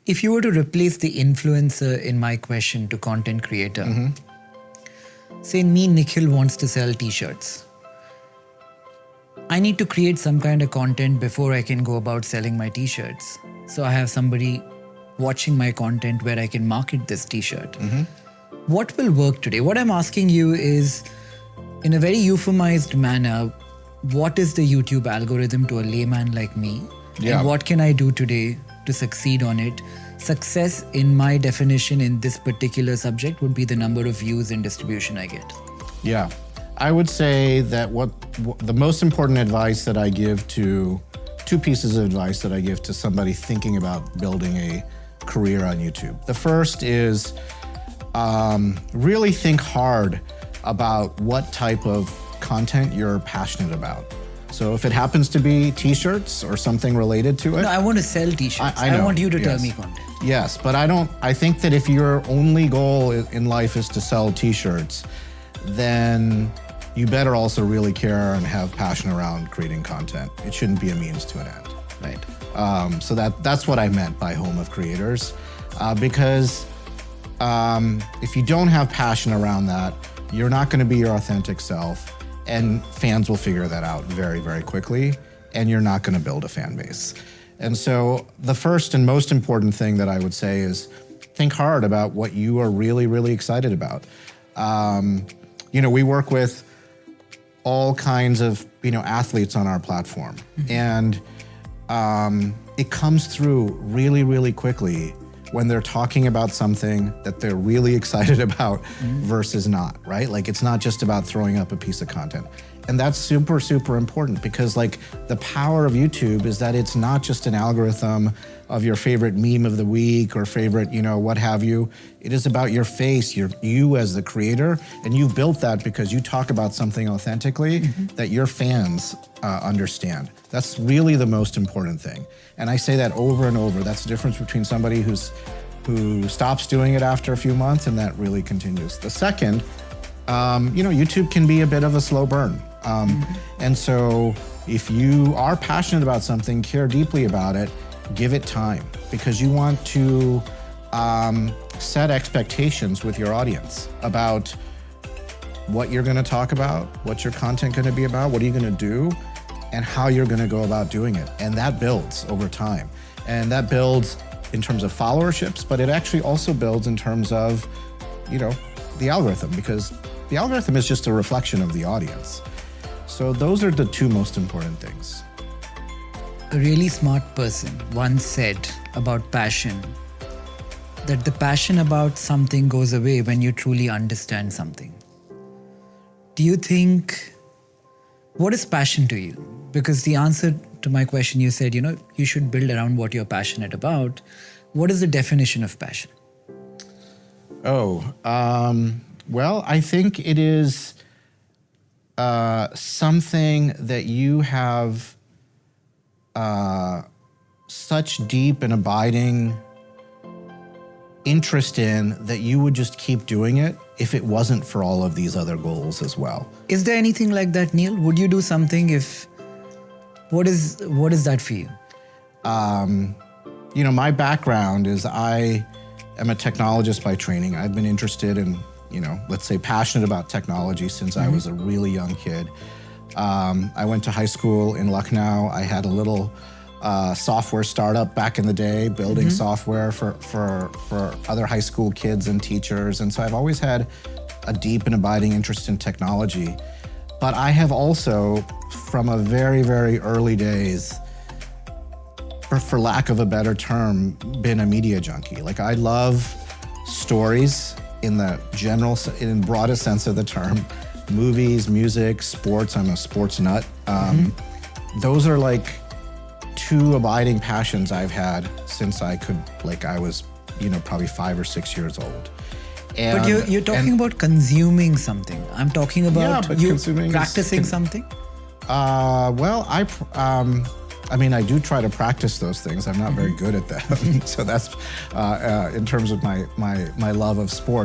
If you were to replace the influencer in my question to content creator, say me, Nikhil wants to sell t-shirts. I need to create some kind of content before I can go about selling my t-shirts. So I have somebody watching my content where I can market this t-shirt. What will work today? What I'm asking you is, in a very euphemized manner, what is the YouTube algorithm to a layman like me? Yeah. And what can I do today to succeed on it? Success, in my definition in this particular subject, would be the number of views and distribution I get. Yeah. I would say that the most important advice that I give to, two pieces of advice that I give to somebody thinking about building a career on YouTube. The first is really think hard about what type of content you're passionate about. So if it happens to be t-shirts or something related to it. No, I want to sell t-shirts. I know, I want you to tell yes. me content. Yes, but I think that if your only goal in life is to sell t-shirts, then you better also really care and have passion around creating content. It shouldn't be a means to an end. Right. So that's what I meant by Home of Creators, because if you don't have passion around that, you're not going to be your authentic self, and fans will figure that out very, very quickly, and you're not going to build a fan base. And so the first and most important thing that I would say is think hard about what you are really, really excited about. We work with all kinds of athletes on our platform, and it comes through really, really quickly when they're talking about something that they're really excited about versus not, right? Like, it's not just about throwing up a piece of content. And that's super, super important, because like the power of YouTube is that it's not just an algorithm of your favorite meme of the week or favorite, what have you. It is about your face, you as the creator, and you've built that because you talk about something authentically that your fans understand. That's really the most important thing. And I say that over and over. That's the difference between somebody who stops doing it after a few months and that really continues. The second, YouTube can be a bit of a slow burn. And so if you are passionate about something, care deeply about it, give it time, because you want to set expectations with your audience about what you're going to talk about, what's your content going to be about, what are you going to do, and how you're going to go about doing it. And that builds over time. And that builds in terms of followerships, but it actually also builds in terms of, the algorithm, because the algorithm is just a reflection of the audience. So those are the two most important things. A really smart person once said about passion that the passion about something goes away when you truly understand something. Do you think, what is passion to you? Because the answer to my question, you said, you should build around what you're passionate about. What is the definition of passion? Well, I think it is something that you have such deep and abiding interest in that you would just keep doing it if it wasn't for all of these other goals as well. Is there anything like that, Neil? Would you do something if, what is that for you? My background is I am a technologist by training. I've been interested in, let's say passionate about technology since I was a really young kid. I went to high school in Lucknow. I had a little software startup back in the day, building software for other high school kids and teachers. And so I've always had a deep and abiding interest in technology. But I have also, from a very, very early days, for lack of a better term, been a media junkie. Like, I love stories in the in broadest sense of the term. Movies, music, sports. I'm a sports nut. Those are like two abiding passions I've had since I was, probably 5 or 6 years old. And, but you're talking about consuming something. I'm talking about you practicing something. Well, I do try to practice those things. I'm not very good at them. So that's in terms of my love of sport.